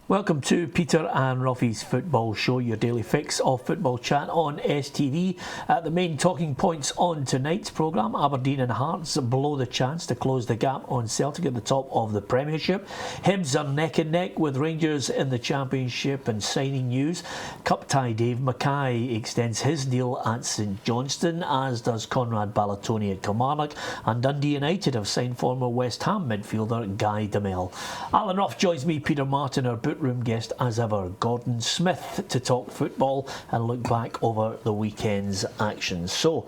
Welcome to Peter and Ruffy's Football Show, your daily fix of football chat on STV. The main talking points on tonight's programme: Aberdeen and Hearts below the chance to close the gap on Celtic at the top of the Premiership. Hibs are neck and neck with Rangers in the Championship, and signing news: Cup tie Dave Mackay extends his deal at St Johnstone, as does Conrad Ballatoni at Kilmarnock, and Dundee United have signed former West Ham midfielder Guy Damel. Alan Ruff joins me, Peter Martin, our room guest as ever, Gordon Smith, to talk football and look back over the weekend's action. So,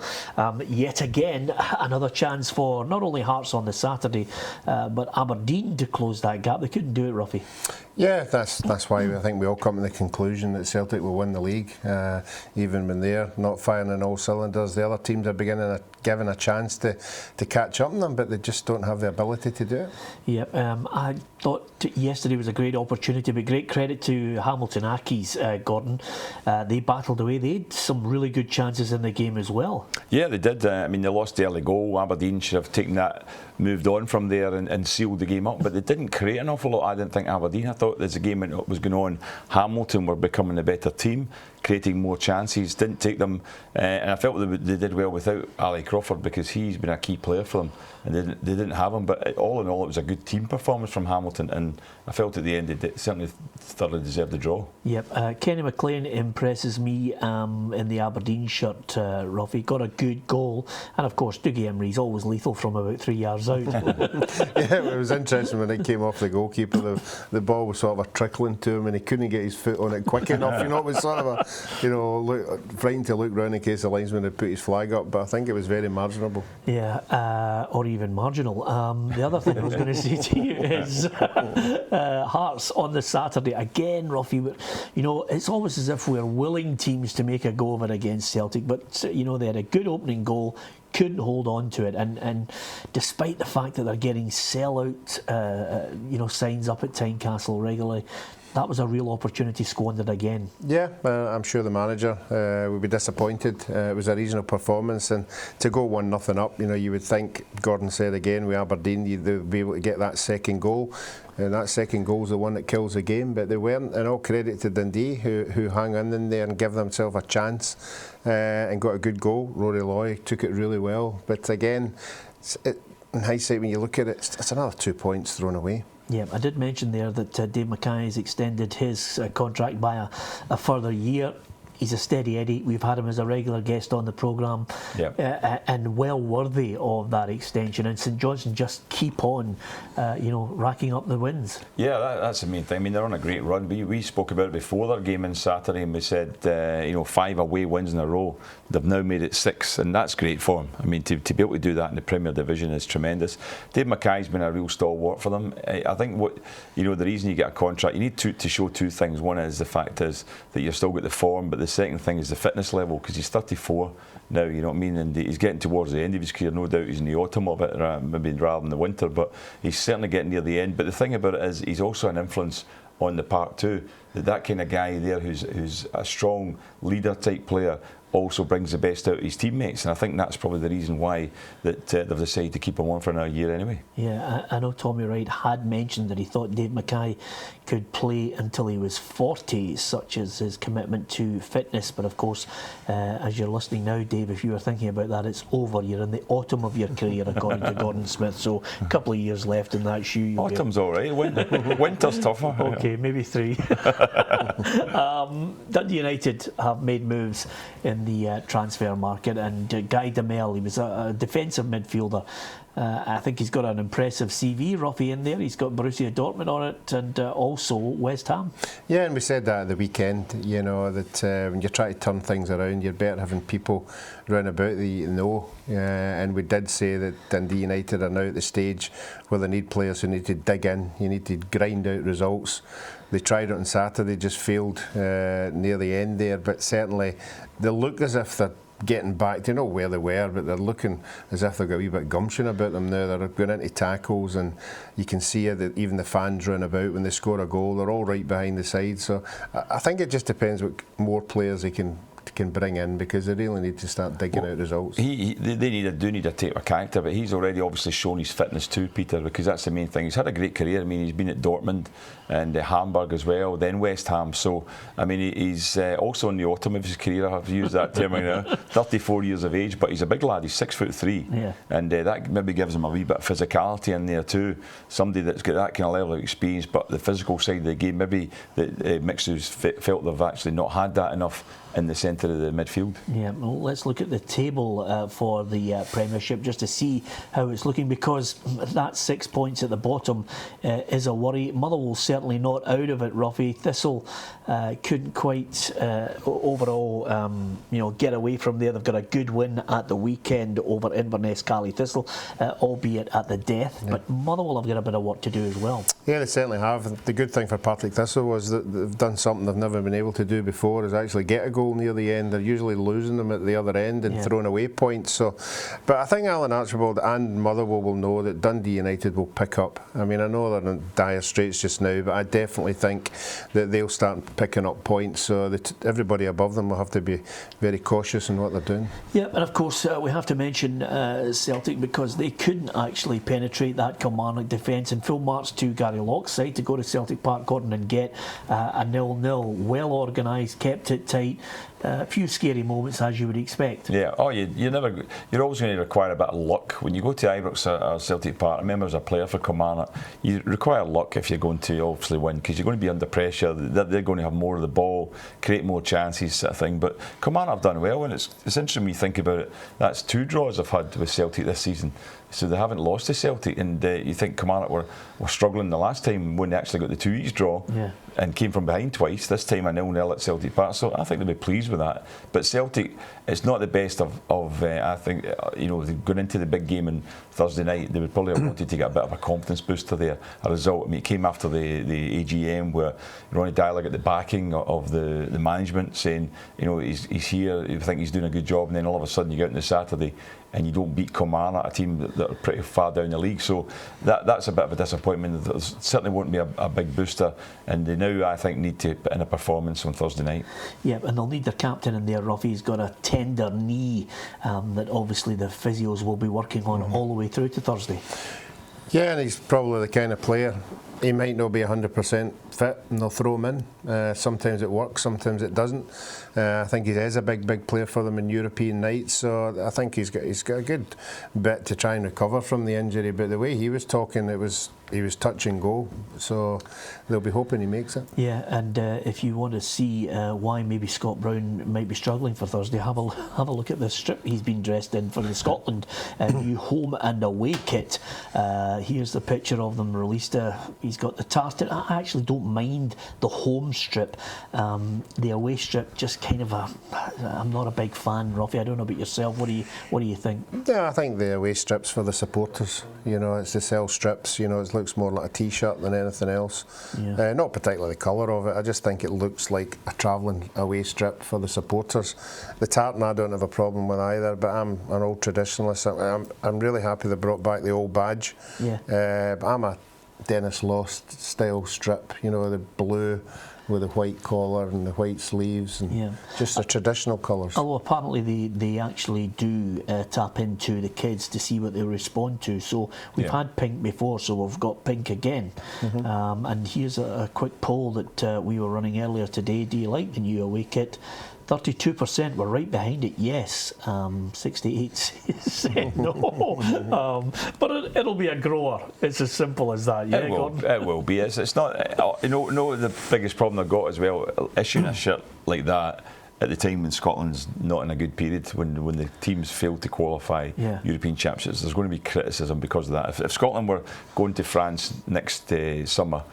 yet again, another chance for not only Hearts on the Saturday, but Aberdeen to close that gap. They couldn't do it, Ruffy. Yeah, that's why I think we all come to the conclusion that Celtic will win the league, even when they're not firing on all cylinders. The other teams are given a chance to catch up on them, but they just don't have the ability to do it. Yep, I thought yesterday was a great opportunity, but great credit to Hamilton Accies, Gordon. They battled away. They had some really good chances in the game as well. Yeah, they did. I mean, they lost the early goal. Aberdeen should have taken that, moved on from there and sealed the game up, but they didn't create an awful lot. I didn't think Aberdeen. I thought as the game was going on, Hamilton were becoming a better team, creating more chances, didn't take them, and I felt they did well without Ali Crawford, because he's been a key player for them, and they didn't have him. But all in all, it was a good team performance from Hamilton, and I felt at the end they certainly thoroughly deserved the draw. Yep, Kenny McLean impresses me in the Aberdeen shirt, Ruffy. Got a good goal, and of course Dougie Emery's always lethal from about 3 yards out. Yeah, it was interesting when it came off the goalkeeper. The ball was sort of trickling to him, and he couldn't get his foot on it quick enough. It was sort of frightened to look round in case the linesman had put his flag up. But I think it was very marginable. Yeah, or even marginal. The other thing I was going to say to you is Hearts on the Saturday again, Ruffy. It's almost as if we're willing teams to make a go of it against Celtic, but they had a good opening goal, couldn't hold on to it, and despite the fact that they're getting sellout signs up at Tynecastle regularly, that was a real opportunity squandered again. Yeah, I'm sure the manager would be disappointed. It was a reasonable performance, and to go 1-0 up, you would think, Gordon said again, with Aberdeen, they'd be able to get that second goal. And that second goal's the one that kills the game, but they weren't. And all credit to Dundee, who hung in there and gave themselves a chance and got a good goal. Rory Loy took it really well. But again, in hindsight, when you look at it, it's another 2 points thrown away. Yeah, I did mention there that Dave Mackay has extended his contract by a further year. He's a steady Eddie. We've had him as a regular guest on the programme, and well worthy of that extension. And St Johnstone just keep on, racking up the wins. Yeah, that's the main thing. I mean, they're on a great run. We spoke about it before their game on Saturday, and we said, 5 away wins in a row. They've now made it 6, and that's great form. I mean, to be able to do that in the Premier Division is tremendous. Dave Mackay's been a real stalwart for them. I think the reason you get a contract, you need to show two things. One is the fact is that you've still got the form, but the second thing is the fitness level, because he's 34 now, you know what I mean, and he's getting towards the end of his career. No doubt he's in the autumn of it, maybe rather than the winter, but he's certainly getting near the end. But the thing about it is he's also an influence on the park too. That kind of guy there who's a strong leader type player also brings the best out of his teammates, and I think that's probably the reason why that they've decided to keep him on for another year anyway. Yeah, I know Tommy Wright had mentioned that he thought Dave Mackay could play until he was 40, such as his commitment to fitness. But of course, as you're listening now, Dave, if you were thinking about that, it's over. You're in the autumn of your career, according to Gordon Smith, so a couple of years left in that shoe. Autumn's all right, winter's tougher. Okay, maybe 3. Dundee United have made moves in the transfer market, and Guy Damel, he was a defensive midfielder. I think he's got an impressive CV, Ruffy, in there. He's got Borussia Dortmund on it, and also West Ham. Yeah, and we said that at the weekend, that when you try to turn things around, you're better having people round about that you know. And we did say that Dundee United are now at the stage where they need players who need to dig in. You need to grind out results. They tried it on Saturday, just failed near the end there, but certainly they look as if they're getting back. They know where they were, but they're looking as if they've got a wee bit gumption about them now. They're going into tackles, and you can see that even the fans run about when they score a goal. They're all right behind the side. So I think it just depends what more players they can can bring in, because they really need to start digging out results. They do need a tape of character, but he's already obviously shown his fitness too, Peter, because that's the main thing. He's had a great career. I mean, he's been at Dortmund and Hamburg as well, then West Ham. So, I mean, he's also in the autumn of his career. I've used that term now. 34 years of age, but he's a big lad. He's 6'3", and that maybe gives him a wee bit of physicality in there too. Somebody that's got that kind of level of experience, but the physical side of the game, maybe the mixers felt they've actually not had that enough in the centre of the midfield. Yeah, well, let's look at the table for the Premiership just to see how it's looking, because that 6 points at the bottom is a worry. Motherwell certainly not out of it, Ruffy. Thistle couldn't quite overall get away from there. They've got a good win at the weekend over Inverness Cali Thistle, albeit at the death, but Motherwell have got a bit of work to do as well. Yeah, they certainly have. The good thing for Partick Thistle was that they've done something they've never been able to do before, is actually get a goal near the end. They're usually losing them at the other end and throwing away points. So, but I think Alan Archibald and Motherwell will know that Dundee United will pick up. I mean, I know they're in dire straits just now, but I definitely think that they'll start picking up points. So everybody above them will have to be very cautious in what they're doing. Yeah, and of course we have to mention Celtic, because they couldn't actually penetrate that Kilmarnock defence, and Phil Martz to Gary Locke's side to go to Celtic Park Gordon and get a 0-0. Well organised, kept it tight. A few scary moments, as you would expect. Yeah, you're always going to require a bit of luck when you go to Ibrox or Celtic Park. I remember as a player for Kilmarnock, you require luck if you're going to obviously win, because you're going to be under pressure. They're going to have more of the ball, create more chances, sort of thing. But Kilmarnock have done well, and it's interesting when you think about it. That's 2 draws I've had with Celtic this season. So they haven't lost to Celtic, and you think Kilmarnock were struggling the last time when they actually got the 2 each draw and came from behind twice. This time a 0-0 at Celtic Park, so I think they'll be pleased with that. But Celtic, it's not the best of I think, going into the big game on Thursday night, they would probably have wanted to get a bit of a confidence booster there. A result, I mean, it came after the AGM where Ronnie Dyler got the backing of the management saying, he's here, you think he's doing a good job, and then all of a sudden you get out on the Saturday and you don't beat Kilmarnock, a team that are pretty far down the league. So that's a bit of a disappointment. There certainly won't be a big booster, and they now, I think, need to put in a performance on Thursday night. Yeah, and they'll need their captain in there, Ruffy. He's got a tender knee that obviously the physios will be working on all the way through to Thursday. Yeah, and he's probably the kind of player, he might not be 100% fit and they'll throw him in. Sometimes it works, sometimes it doesn't. I think he is a big player for them in European nights, so I think he's got a good bit to try and recover from the injury. But the way he was talking, he was touch and go, so they'll be hoping he makes it. Yeah, and if you want to see why maybe Scott Brown might be struggling for Thursday, have a look at the strip he's been dressed in for the Scotland new home and away kit. Here's the picture of them released. He's got the tartan. I actually don't mind the home strip. The away strip, just kind of I'm not a big fan, Ruffy. I don't know about yourself. What do you think? Yeah, I think the away strips for the supporters. It's the sell strips. It looks more like a t-shirt than anything else. Yeah. Not particularly the colour of it. I just think it looks like a travelling away strip for the supporters. The tartan I don't have a problem with either, but I'm an old traditionalist. I'm really happy they brought back the old badge. Yeah. But I'm a Dennis Lost style strip. The blue with the white collar and the white sleeves, and just the traditional colours. Although apparently they actually do tap into the kids to see what they respond to. So we've had pink before, so we've got pink again. And here's a quick poll that we were running earlier today. Do you like the new away kit? 32% were right behind it, yes. 68 said no. But it'll be a grower. It's as simple as that. Yeah, it will be. It's not. The biggest problem they've got as well, issuing a shirt like that at the time when Scotland's not in a good period, when the teams fail to qualify European Championships, there's going to be criticism because of that. If Scotland were going to France next summer,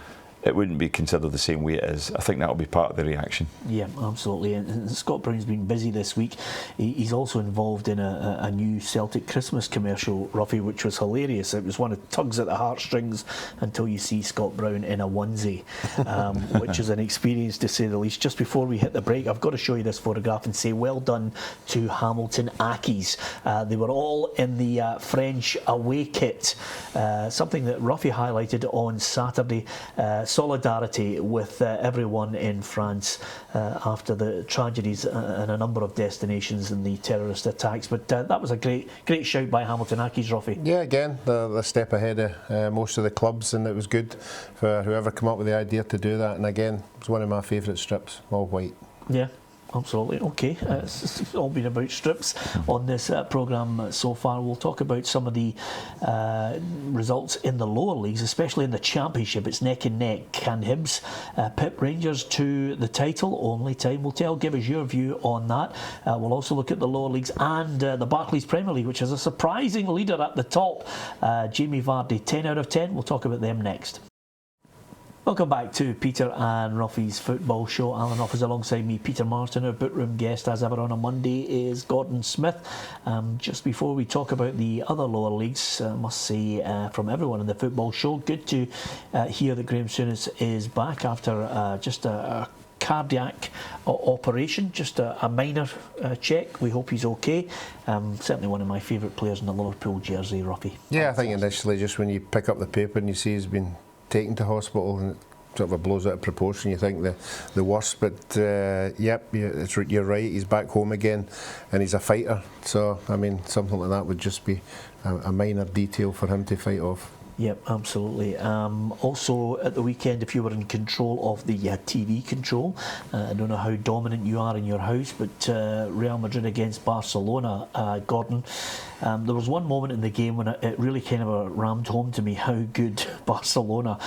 it wouldn't be considered the same way it is. I think that'll be part of the reaction. Yeah, absolutely. And Scott Brown's been busy this week. He's also involved in a new Celtic Christmas commercial, Ruffy, which was hilarious. It was one of tugs at the heartstrings until you see Scott Brown in a onesie, which is an experience to say the least. Just before we hit the break, I've got to show you this photograph and say well done to Hamilton Accies. They were all in the French away kit, something that Ruffy highlighted on Saturday. solidarity with everyone in France after the tragedies in a number of destinations and the terrorist attacks. But that was a great shout by Hamilton Accies, Ruffy. Yeah, again, the step ahead of most of the clubs, and it was good for whoever came up with the idea to do that. And again, it's one of my favourite strips, all white. Yeah. Absolutely. Okay, it's all been about strips on this programme so far. We'll talk about some of the results in the lower leagues, especially in the Championship. It's neck and neck. Can Hibs pip Rangers to the title? Only time will tell. Give us your view on that. We'll also look at the lower leagues and the Barclays Premier League, which has a surprising leader at the top, Jamie Vardy. 10 out of 10. We'll talk about them next. Welcome back to Peter and Ruffy's Football Show. Alan Ruff is alongside me, Peter Martin. Our bookroom guest, as ever on a Monday, is Gordon Smith. Just before we talk about the other lower leagues, I must say from everyone in the Football Show, good to hear that Graham Souness is back after just a cardiac operation, just a minor check. We hope he's okay. Certainly one of my favourite players in the Liverpool jersey, Ruffy. Yeah, I think initially just when you pick up the paper and you see he's been taken to hospital and it sort of blows out of proportion, you think the worst, but yep, you're right, he's back home again and he's a fighter, so I mean something like that would just be a minor detail for him to fight off. Yep, absolutely. Also at the weekend, if you were in control of the TV control, I don't know how dominant you are in your house, but Real Madrid against Barcelona, Gordon, there was one moment in the game when it really kind of rammed home to me how good Barcelona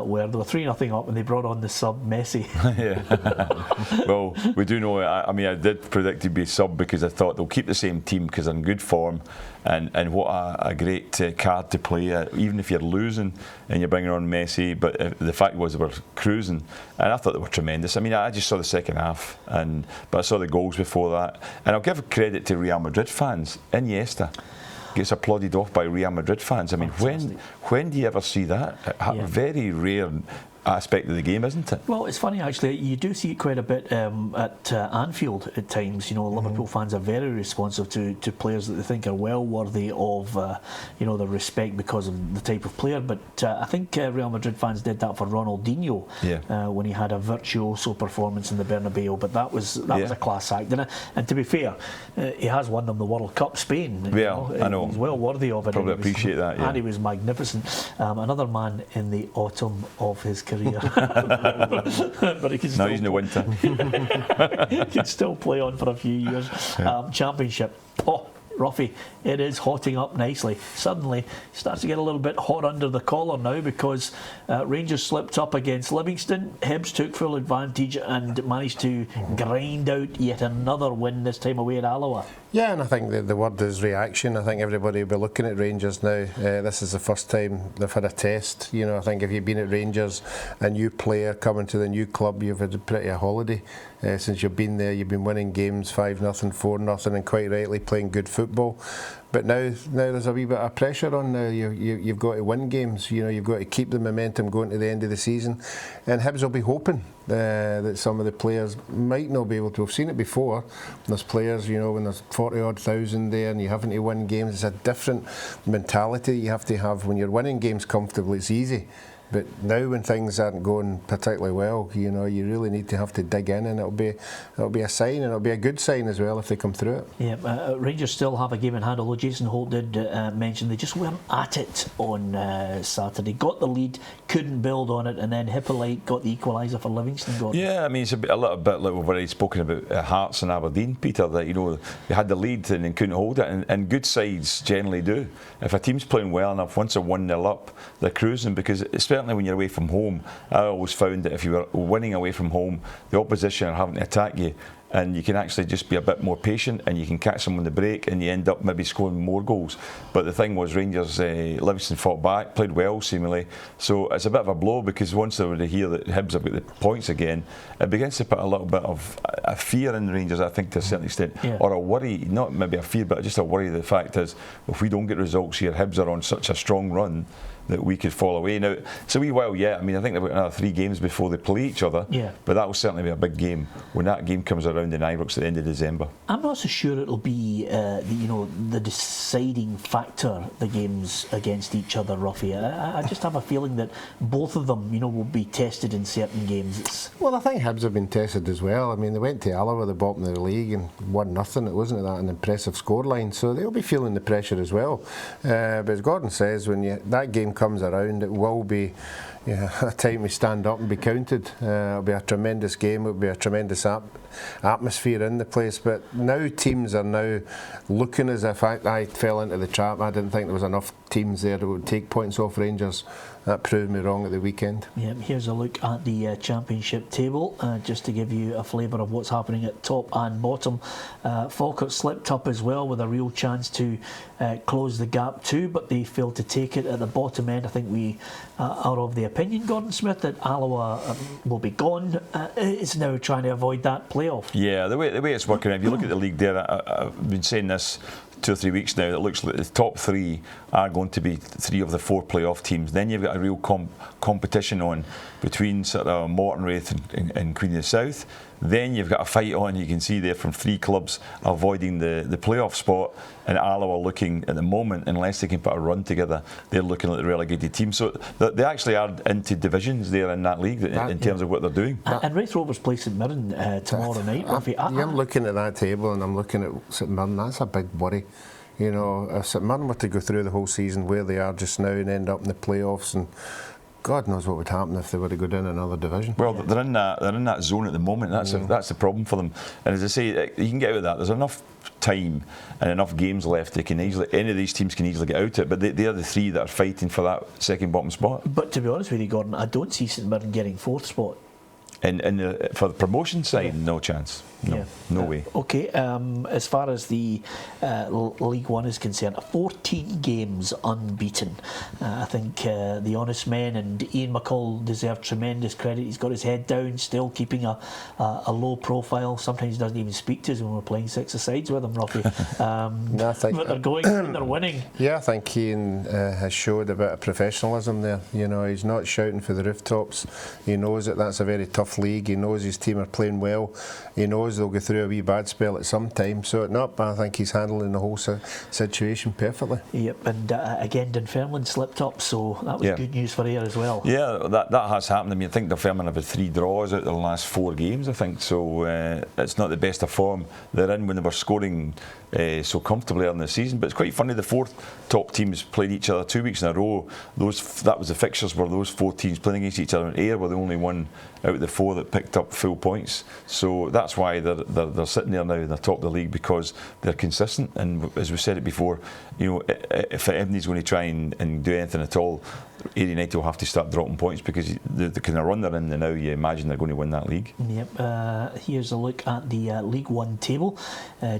were. They were 3-0 up and they brought on the sub Messi. Yeah. Well, we do know, I mean, I did predict to be sub because I thought they'll keep the same team because they're in good form. And what a great card to play, even if you're losing and you're bringing on Messi. But the fact was they were cruising, and I thought they were tremendous. I mean, I just saw the second half, but I saw the goals before that. And I'll give credit to Real Madrid fans. Iniesta gets applauded off by Real Madrid fans. I mean, when do you ever see that? Yeah. Very rare aspect of the game, isn't it? Well, it's funny actually, you do see it quite a bit at Anfield at times. You know, Liverpool fans are very responsive to players that they think are well worthy of you know, the respect because of the type of player. But I think Real Madrid fans did that for Ronaldinho when he had a virtuoso performance in the Bernabeu. But that was a class act, and to be fair, he has won them the World Cup, Spain. Yeah, I know. He's well worthy of it. Probably appreciate that. Yeah. And he was magnificent. Another man in the autumn of his career. But he can still, now he's in the winter. He can still play on for a few years. Championship. Oh, Ruffy, it is hotting up nicely. Suddenly it starts to get a little bit hot under the collar now because Rangers slipped up against Livingston. Hibs took full advantage and managed to grind out yet another win, this time away at Alloa. Yeah, and I think the word is reaction. I think everybody will be looking at Rangers now. This is the first time they've had a test. You know, I think if you've been at Rangers, a new player coming to the new club, you've had a holiday. Since you've been there, you've been winning games 5-0, 4-0, and quite rightly playing good football. But now there's a wee bit of pressure on now. You've got to win games. You know, you've got to keep the momentum going to the end of the season. And Hibs will be hoping that some of the players might not be able to. We've seen it before. There's players, you know, when there's 40-odd thousand there and you're having to win games. It's a different mentality you have to have. When you're winning games comfortably, it's easy. But now when things aren't going particularly well, you know, you really need to have to dig in, and it'll be a sign, and it'll be a good sign as well if they come through it. Yeah, Rangers still have a game in hand, although Jason Holt did mention they just weren't at it on Saturday. Got the lead, couldn't build on it, and then Hippolyte got the equaliser for Livingston. Gordon. Yeah, I mean, it's a little bit like we've already spoken about Hearts and Aberdeen, Peter, that, you know, they had the lead and then couldn't hold it, and good sides generally do. If a team's playing well enough, once they're 1-0 up, they're cruising, because certainly when you're away from home, I always found that if you were winning away from home, the opposition are having to attack you, and you can actually just be a bit more patient and you can catch them on the break and you end up maybe scoring more goals. But the thing was, Rangers, Livingston fought back, played well seemingly, so it's a bit of a blow, because once they were to hear that Hibs have got the points again, it begins to put a little bit of a fear in Rangers, I think, to a certain extent, or a worry, not maybe a fear, but just a worry. The fact is, if we don't get results here, Hibs are on such a strong run that we could fall away. Now, it's a wee while yet. I mean, I think they've got another 3 games before they play each other, but that will certainly be a big game. When that game comes around, round in Ibrox at the end of December. I'm not so sure it'll be the deciding factor, the games against each other, Ruffy. I just have a feeling that both of them will be tested in certain games. Well, I think Hibs have been tested as well. I mean, they went to Alloa, the bottom of the league, and won nothing. It wasn't that an impressive scoreline, so they'll be feeling the pressure as well. But as Gordon says, when that game comes around, it will be a time we stand up and be counted. It'll be a tremendous game. It'll be a tremendous atmosphere in the place. But now teams are now looking as if I fell into the trap. I didn't think there was enough teams there that would take points off Rangers. That proved me wrong at the weekend. Yeah, here's a look at the championship table, just to give you a flavour of what's happening at top and bottom. Falkirk slipped up as well with a real chance to close the gap too, but they failed to take it. At the bottom end, I think we are of the opinion, Gordon Smith, that Alloa will be gone. It's now trying to avoid that playoff. Yeah, the way it's working, if you look at the league there, I've been saying this 2 or 3 weeks now, it looks like the top 3 are going to be 3 of the 4 playoff teams. Then you've got a real competition on between sort of Morton Wraith and Queen of the South. Then you've got a fight on, you can see there, from 3 clubs avoiding the playoff spot, and Alloa looking at the moment, unless they can put a run together, they're looking like the relegated team. So they actually are into divisions there in that league in terms of what they're doing. And Raith Rovers play St Mirren tomorrow night. I'm looking at that table and I'm looking at St Mirren. That's a big worry. If St Mirren were to go through the whole season where they are just now and end up in the playoffs, and God knows what would happen if they were to go down another division. Well, they're in that zone at the moment. That's the problem for them. And as I say, you can get out of that. There's enough time and enough games left. They can easily, any of these teams can easily get out of it. But they are the 3 that are fighting for that second bottom spot. But to be honest with you, Gordon, I don't see St Mirren getting 4th spot. And for the promotion side, no chance. No way. Okay, as far as the League One is concerned, 14 games unbeaten. I think the honest men and Ian McCall deserve tremendous credit. He's got his head down, still keeping a low profile. Sometimes he doesn't even speak to us when we're playing 6-a-sides with him, Rocky. But they're going and they're winning. Yeah, I think Ian has showed a bit of professionalism there. He's not shouting for the rooftops. He knows that that's a very tough league. He knows his team are playing well. He knows they'll go through a wee bad spell at some time. So I think he's handling the whole situation perfectly. Yep, and again, Dunfermline slipped up, so that was good news for Ayr as well. Yeah, that has happened. I mean, I think Dunfermline have had 3 draws out of the last 4 games, I think. So it's not the best of form they're in when they were scoring so comfortably in the season. But it's quite funny, the 4 top teams played each other 2 weeks in a row. That was the fixtures where those 4 teams playing against each other, and Ayr were the only one out of the 4 that picked up full points. So that's why they're sitting there now in the top of the league, because they're consistent. And as we said it before, if Ebony's going to try and do anything at all, Ayr United will have to start dropping points, because the kind of run they're in now, you imagine they're going to win that league. Yep. Here's a look at the League One table,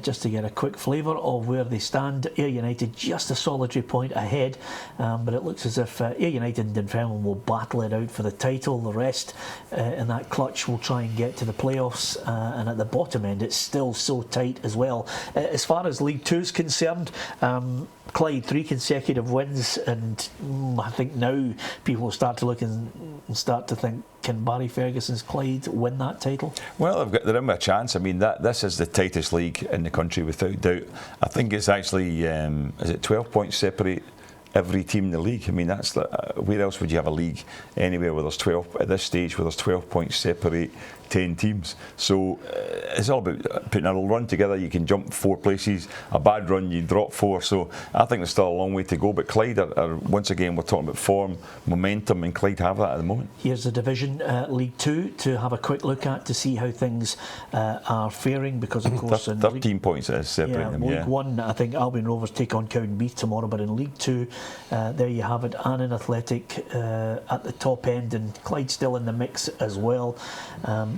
just to get a quick flavour of where they stand. Ayr United just a solitary point ahead, but it looks as if Ayr United and Dunfermline will battle it out for the title. The rest in that clutch will try and get to the playoffs, and at the bottom end it's still so tight as well. As far as League Two is concerned, Clyde 3 consecutive wins, and I think now people will start to look and start to think, can Barry Ferguson's Clyde win that title? Well, they're in with a chance. I mean, this is the tightest league in the country without doubt. I think it's actually, is it 12 points separate every team in the league? I mean, that's where else would you have a league anywhere where there's 12 at this stage, where there's 12 points separate 10 teams? So it's all about putting a run together. You can jump 4 places. A bad run, you drop 4. So I think there's still a long way to go. But Clyde are once again, we're talking about form, momentum, and Clyde have that at the moment. Here's the division, League Two, to have a quick look at, to see how things are faring, because of course 13 points is separating them. League One, I think Albion Rovers take on Cowdenbeath tomorrow, but in League Two, there you have it. Annan Athletic at the top end, and Clyde still in the mix as well.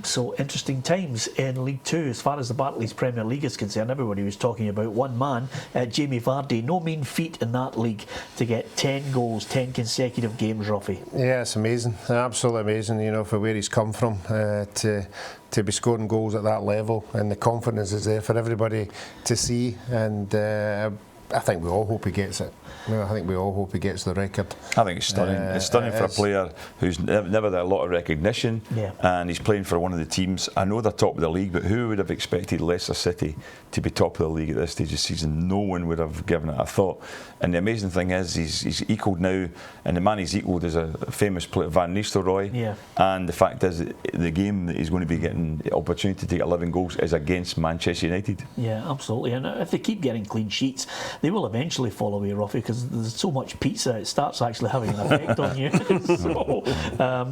So interesting times in League Two. As far as the Barclays Premier League is concerned, everybody was talking about one man, Jamie Vardy. No mean feat in that league to get 10 goals, 10 consecutive games, Ruffy. Yeah, it's amazing, absolutely amazing. For where he's come from to be scoring goals at that level, and the confidence is there for everybody to see. And I think we all hope he gets it. I think we all hope he gets the record. I think it's stunning. It's stunning for a player who's never had a lot of recognition, and he's playing for one of the teams. I know they're top of the league, but who would have expected Leicester City to be top of the league at this stage of the season? No one would have given it a thought. And the amazing thing is, he's equalled now, and the man he's equalled is a famous player, Van Nistelrooy. And the fact is, the game that he's going to be getting the opportunity to take 11 goals is against Manchester United. Yeah, absolutely. And if they keep getting clean sheets, they will eventually fall away, Ruffy, because there's so much pizza, it starts actually having an effect on you. So,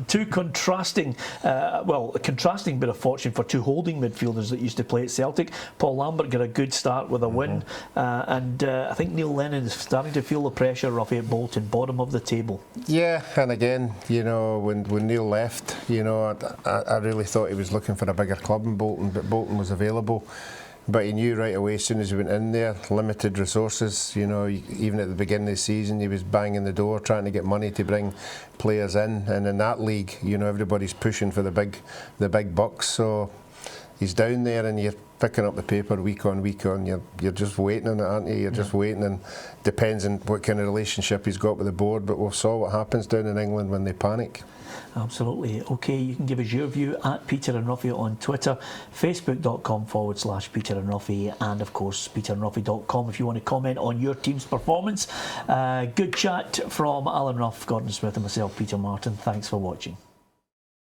two contrasting bit of fortune for two holding midfielders that used to play at Celtic. Paul Lambert got a good start with a win, and I think Neil Lennon is starting to feel the pressure, Ruffy, at Bolton, bottom of the table. Yeah, and again, when Neil left, I really thought he was looking for a bigger club in Bolton, but Bolton was available. But he knew right away, as soon as he went in there, limited resources. Even at the beginning of the season, he was banging the door, trying to get money to bring players in. And in that league, everybody's pushing for the big bucks. So he's down there, and you're picking up the paper week on week on. You're just waiting on it, aren't you? You're just waiting, and depends on what kind of relationship he's got with the board. But we saw what happens down in England when they panic. Absolutely. Okay, you can give us your view at Peter and Ruffy on Twitter, facebook.com/Peter and Ruffy, and of course peterandruffy.com if you want to comment on your team's performance. Good chat from Alan Ruff, Gordon Smith and myself, Peter Martin. Thanks for watching.